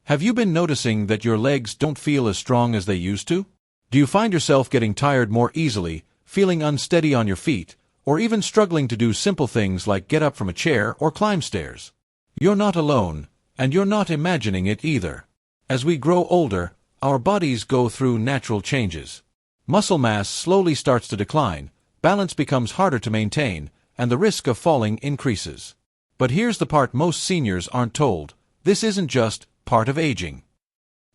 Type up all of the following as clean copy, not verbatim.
Have you been noticing that your legs don't feel as strong as they used to? Do you find yourself getting tired more easily, feeling unsteady on your feet, or even struggling to do simple things like get up from a chair or climb stairs? You're not alone, and you're not imagining it either. As we grow older, our bodies go through natural changes. Muscle mass slowly starts to decline, balance becomes harder to maintain, and the risk of falling increases. But here's the part most seniors aren't told: this isn't just part of aging.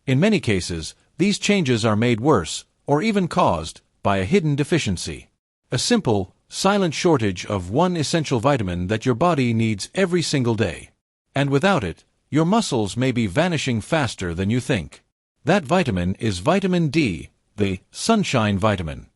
In many cases, these changes are made worse, or even caused, by a hidden deficiency. A simple, silent shortage of one essential vitamin that your body needs every single day. And without it, your muscles may be vanishing faster than you think. That vitamin is vitamin D, the sunshine vitamin.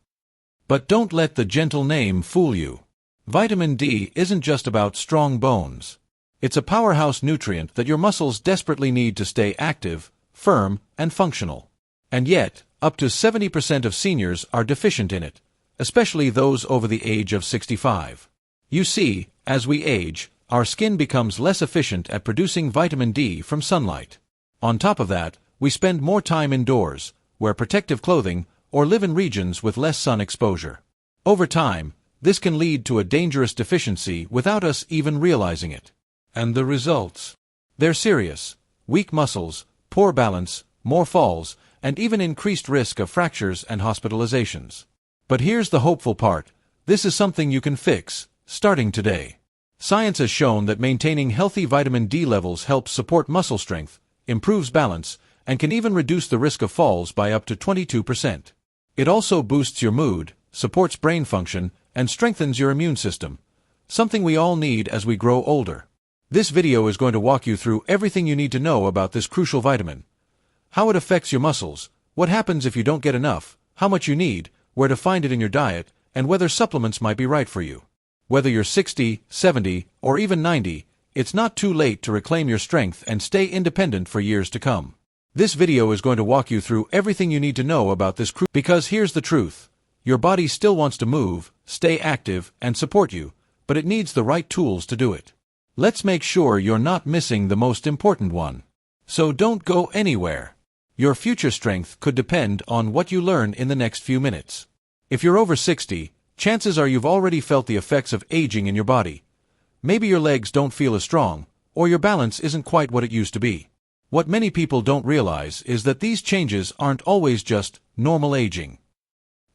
But don't let the gentle name fool you. Vitamin D isn't just about strong bones. It's a powerhouse nutrient that your muscles desperately need to stay active, firm, and functional. And yet, up to 70% of seniors are deficient in it, especially those over the age of 65. You see, as we age, our skin becomes less efficient at producing vitamin D from sunlight. On top of that, we spend more time indoors, wear protective clothing, or live in regions with less sun exposure. Over time, this can lead to a dangerous deficiency without us even realizing it. And the results? They're serious: weak muscles, poor balance, more falls, and even increased risk of fractures and hospitalizations. But here's the hopeful part: this is something you can fix, starting today. Science has shown that maintaining healthy vitamin D levels helps support muscle strength, improves balance, and can even reduce the risk of falls by up to 22%. It also boosts your mood, supports brain function, and strengthens your immune system, something we all need as we grow older. This video is going to walk you through everything you need to know about this crucial vitamin: how it affects your muscles, what happens if you don't get enough, how much you need, where to find it in your diet, and whether supplements might be right for you. Whether you're 60, 70, or even 90, it's not too late to reclaim your strength and stay independent for years to come. This video is going to walk you through everything you need to know about this because here's the truth: your body still wants to move, stay active, and support you, but it needs the right tools to do it. Let's make sure you're not missing the most important one. So don't go anywhere. Your future strength could depend on what you learn in the next few minutes. If you're over 60, chances are you've already felt the effects of aging in your body. Maybe your legs don't feel as strong, or your balance isn't quite what it used to be. What many people don't realize is that these changes aren't always just normal aging.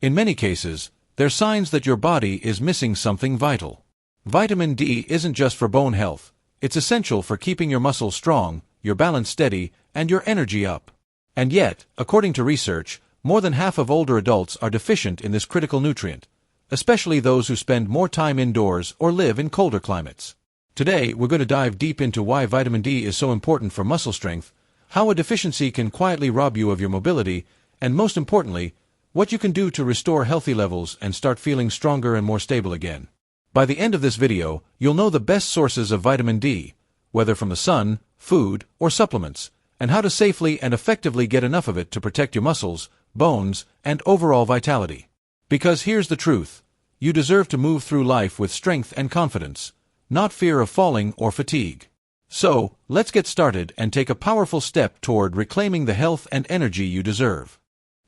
In many cases, they're signs that your body is missing something vital. Vitamin D isn't just for bone health; it's essential for keeping your muscles strong, your balance steady, and your energy up. And yet, according to research, more than half of older adults are deficient in this critical nutrient, especially those who spend more time indoors or live in colder climates. Today, we're going to dive deep into why vitamin D is so important for muscle strength, how a deficiency can quietly rob you of your mobility, and most importantly, what you can do to restore healthy levels and start feeling stronger and more stable again. By the end of this video, you'll know the best sources of vitamin D, whether from the sun, food, or supplements, and how to safely and effectively get enough of it to protect your muscles, bones, and overall vitality. Because here's the truth: you deserve to move through life with strength and confidence, not fear of falling or fatigue. So, let's get started and take a powerful step toward reclaiming the health and energy you deserve.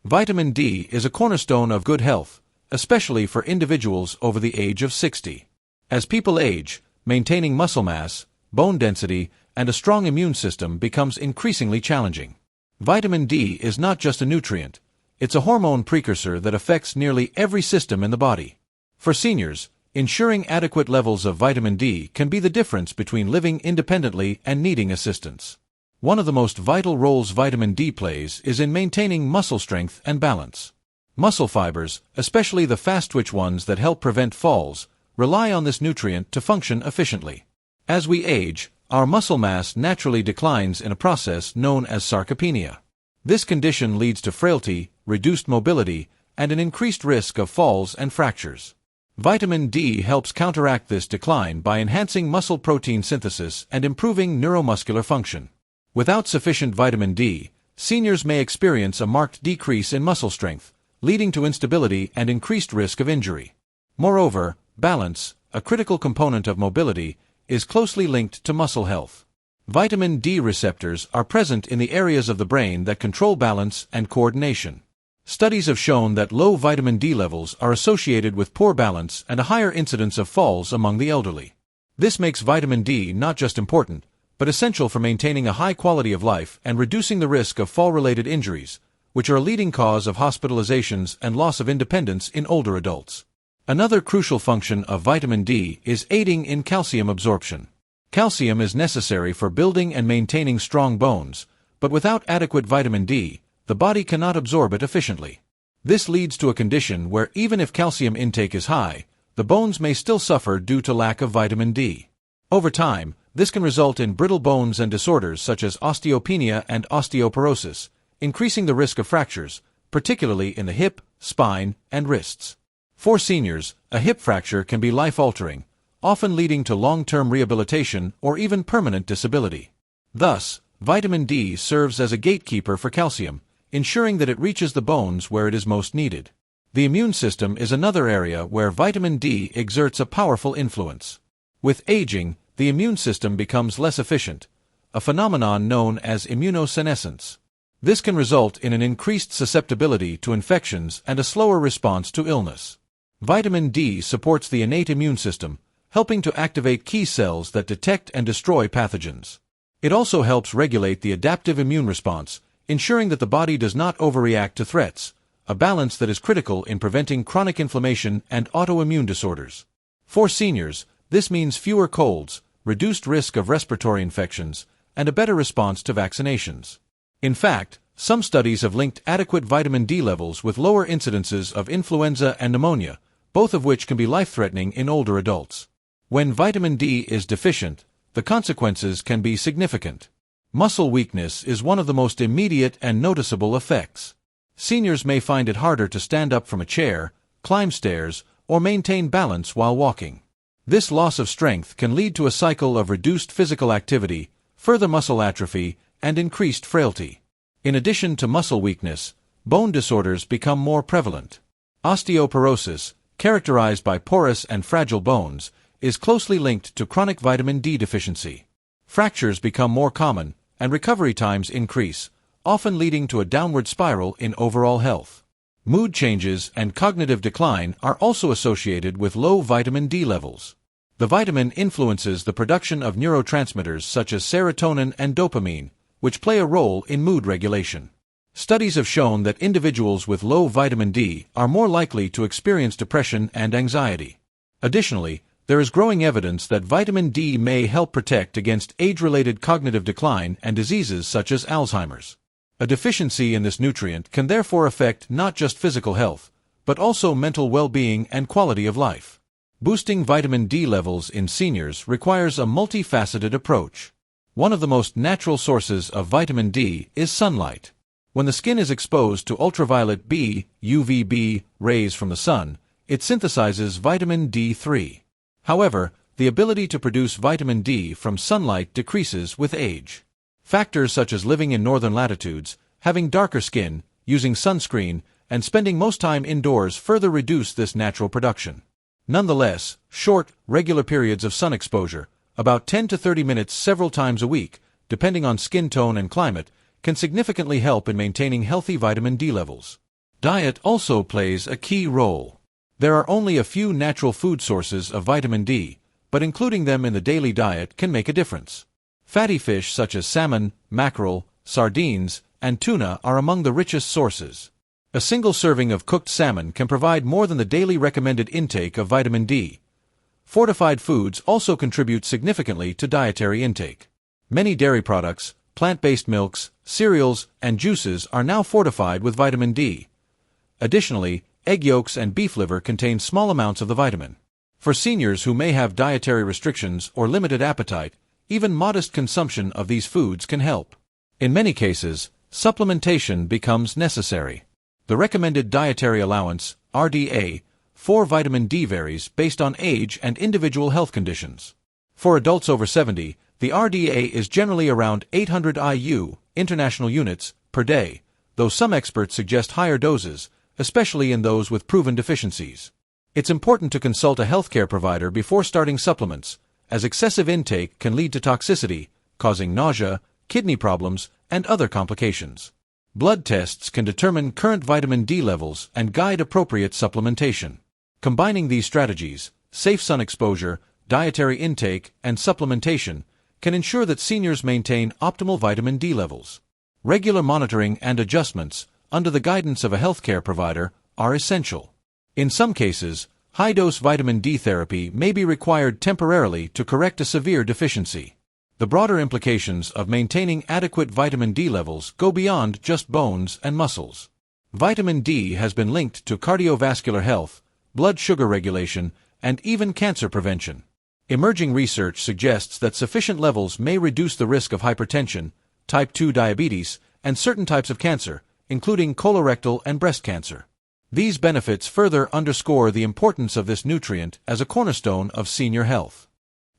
Vitamin D is a cornerstone of good health, especially for individuals over the age of 60. As people age, maintaining muscle mass, bone density, and a strong immune system becomes increasingly challenging. Vitamin D is not just a nutrient; it's a hormone precursor that affects nearly every system in the body. For seniors, ensuring adequate levels of vitamin D can be the difference between living independently and needing assistance. One of the most vital roles vitamin D plays is in maintaining muscle strength and balance. Muscle fibers, especially the fast-twitch ones that help prevent falls, rely on this nutrient to function efficiently. As we age, our muscle mass naturally declines in a process known as sarcopenia. This condition leads to frailty, reduced mobility, and an increased risk of falls and fractures. Vitamin D helps counteract this decline by enhancing muscle protein synthesis and improving neuromuscular function. Without sufficient vitamin D, seniors may experience a marked decrease in muscle strength, leading to instability and increased risk of injury. Moreover, balance, a critical component of mobility, is closely linked to muscle health. Vitamin D receptors are present in the areas of the brain that control balance and coordination. Studies have shown that low vitamin D levels are associated with poor balance and a higher incidence of falls among the elderly. This makes vitamin D not just important, but essential for maintaining a high quality of life and reducing the risk of fall-related injuries, which are a leading cause of hospitalizations and loss of independence in older adults. Another crucial function of vitamin D is aiding in calcium absorption. Calcium is necessary for building and maintaining strong bones, but without adequate vitamin D, the body cannot absorb it efficiently. This leads to a condition where even if calcium intake is high, the bones may still suffer due to lack of vitamin D. Over time, this can result in brittle bones and disorders such as osteopenia and osteoporosis, increasing the risk of fractures, particularly in the hip, spine, and wrists. For seniors, a hip fracture can be life-altering, often leading to long-term rehabilitation or even permanent disability. Thus, vitamin D serves as a gatekeeper for calcium, ensuring that it reaches the bones where it is most needed. The immune system is another area where vitamin D exerts a powerful influence. With aging, the immune system becomes less efficient, a phenomenon known as immunosenescence. This can result in an increased susceptibility to infections and a slower response to illness. Vitamin D supports the innate immune system, helping to activate key cells that detect and destroy pathogens. It also helps regulate the adaptive immune response, ensuring that the body does not overreact to threats, a balance that is critical in preventing chronic inflammation and autoimmune disorders. For seniors, this means fewer colds, reduced risk of respiratory infections, and a better response to vaccinations. In fact, some studies have linked adequate vitamin D levels with lower incidences of influenza and pneumonia, both of which can be life-threatening in older adults. When vitamin D is deficient, the consequences can be significant. Muscle weakness is one of the most immediate and noticeable effects. Seniors may find it harder to stand up from a chair, climb stairs, or maintain balance while walking. This loss of strength can lead to a cycle of reduced physical activity, further muscle atrophy, and increased frailty. In addition to muscle weakness, bone disorders become more prevalent. Osteoporosis, characterized by porous and fragile bones, is closely linked to chronic vitamin D deficiency. Fractures become more common, and recovery times increase, often leading to a downward spiral in overall health. Mood changes and cognitive decline are also associated with low vitamin D levels. The vitamin influences the production of neurotransmitters such as serotonin and dopamine, which play a role in mood regulation. Studies have shown that individuals with low vitamin D are more likely to experience depression and anxiety. Additionally, there is growing evidence that vitamin D may help protect against age-related cognitive decline and diseases such as Alzheimer's. A deficiency in this nutrient can therefore affect not just physical health, but also mental well-being and quality of life. Boosting vitamin D levels in seniors requires a multifaceted approach. One of the most natural sources of vitamin D is sunlight. When the skin is exposed to ultraviolet B, UVB, rays from the sun, it synthesizes vitamin D3. However, the ability to produce vitamin D from sunlight decreases with age. Factors such as living in northern latitudes, having darker skin, using sunscreen, and spending most time indoors further reduce this natural production. Nonetheless, short, regular periods of sun exposure, about 10 to 30 minutes several times a week, depending on skin tone and climate, can significantly help in maintaining healthy vitamin D levels. Diet also plays a key role. There are only a few natural food sources of vitamin D, but including them in the daily diet can make a difference. Fatty fish such as salmon, mackerel, sardines, and tuna are among the richest sources. A single serving of cooked salmon can provide more than the daily recommended intake of vitamin D. Fortified foods also contribute significantly to dietary intake. Many dairy products, plant-based milks, cereals, and juices are now fortified with vitamin D. Additionally, egg yolks and beef liver contain small amounts of the vitamin. For seniors who may have dietary restrictions or limited appetite, even modest consumption of these foods can help. In many cases, supplementation becomes necessary. The recommended dietary allowance, RDA, for vitamin D varies based on age and individual health conditions. For adults over 70, the RDA is generally around 800 IU, international units, per day, though some experts suggest higher doses, especially in those with proven deficiencies. It's important to consult a healthcare provider before starting supplements, as excessive intake can lead to toxicity, causing nausea, kidney problems, and other complications. Blood tests can determine current vitamin D levels and guide appropriate supplementation. Combining these strategies, safe sun exposure, dietary intake, and supplementation, can ensure that seniors maintain optimal vitamin D levels. Regular monitoring and adjustments, under the guidance of a healthcare provider, are essential. In some cases, high-dose vitamin D therapy may be required temporarily to correct a severe deficiency. The broader implications of maintaining adequate vitamin D levels go beyond just bones and muscles. Vitamin D has been linked to cardiovascular health, blood sugar regulation, and even cancer prevention. Emerging research suggests that sufficient levels may reduce the risk of hypertension, type 2 diabetes, and certain types of cancer, including colorectal and breast cancer. These benefits further underscore the importance of this nutrient as a cornerstone of senior health.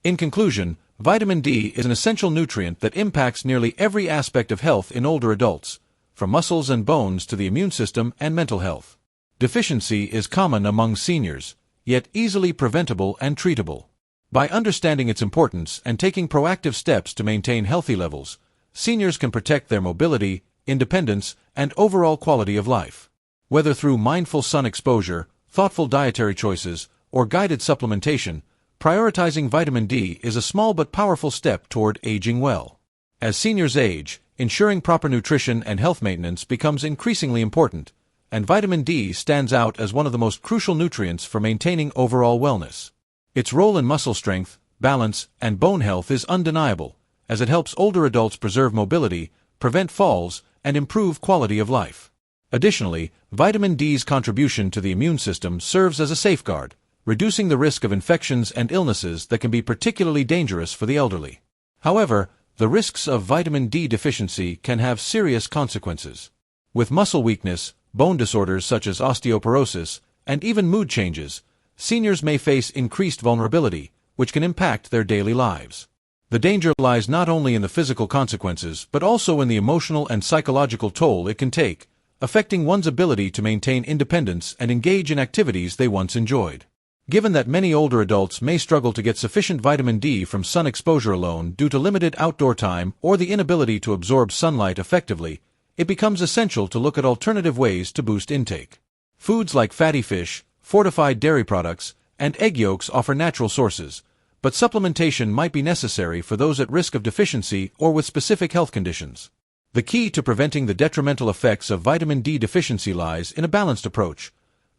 In conclusion, vitamin D is an essential nutrient that impacts nearly every aspect of health in older adults, from muscles and bones to the immune system and mental health. Deficiency is common among seniors, yet easily preventable and treatable. By understanding its importance and taking proactive steps to maintain healthy levels, seniors can protect their mobility, independence, and overall quality of life. Whether through mindful sun exposure, thoughtful dietary choices, or guided supplementation, prioritizing vitamin D is a small but powerful step toward aging well. As seniors age, ensuring proper nutrition and health maintenance becomes increasingly important, and vitamin D stands out as one of the most crucial nutrients for maintaining overall wellness. Its role in muscle strength, balance, and bone health is undeniable, as it helps older adults preserve mobility, prevent falls, and improve quality of life. Additionally, vitamin D's contribution to the immune system serves as a safeguard, reducing the risk of infections and illnesses that can be particularly dangerous for the elderly. However, the risks of vitamin D deficiency can have serious consequences. With muscle weakness, bone disorders such as osteoporosis, and even mood changes, seniors may face increased vulnerability, which can impact their daily lives. The danger lies not only in the physical consequences but also in the emotional and psychological toll it can take, affecting one's ability to maintain independence and engage in activities they once enjoyed. Given that many older adults may struggle to get sufficient vitamin D from sun exposure alone due to limited outdoor time or the inability to absorb sunlight effectively, it becomes essential to look at alternative ways to boost intake. Foods like fatty fish, fortified dairy products, and egg yolks offer natural sources, but supplementation might be necessary for those at risk of deficiency or with specific health conditions. The key to preventing the detrimental effects of vitamin D deficiency lies in a balanced approach,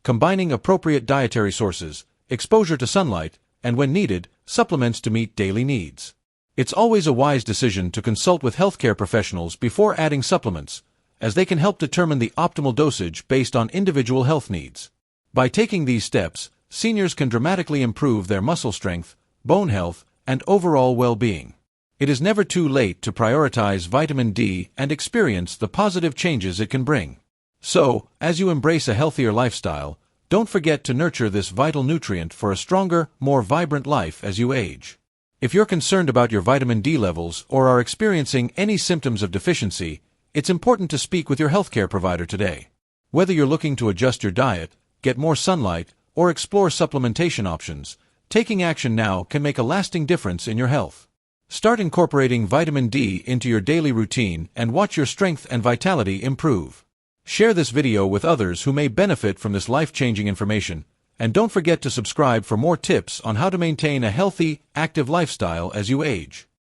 combining appropriate dietary sources, exposure to sunlight, and when needed, supplements to meet daily needs. It's always a wise decision to consult with healthcare professionals before adding supplements, as they can help determine the optimal dosage based on individual health needs. By taking these steps, seniors can dramatically improve their muscle strength, bone health, and overall well-being. It is never too late to prioritize vitamin D and experience the positive changes it can bring. So, as you embrace a healthier lifestyle, don't forget to nurture this vital nutrient for a stronger, more vibrant life as you age. If you're concerned about your vitamin D levels or are experiencing any symptoms of deficiency, it's important to speak with your healthcare provider today. Whether you're looking to adjust your diet, get more sunlight, or explore supplementation options, taking action now can make a lasting difference in your health. Start incorporating vitamin D into your daily routine and watch your strength and vitality improve. Share this video with others who may benefit from this life-changing information, and don't forget to subscribe for more tips on how to maintain a healthy, active lifestyle as you age.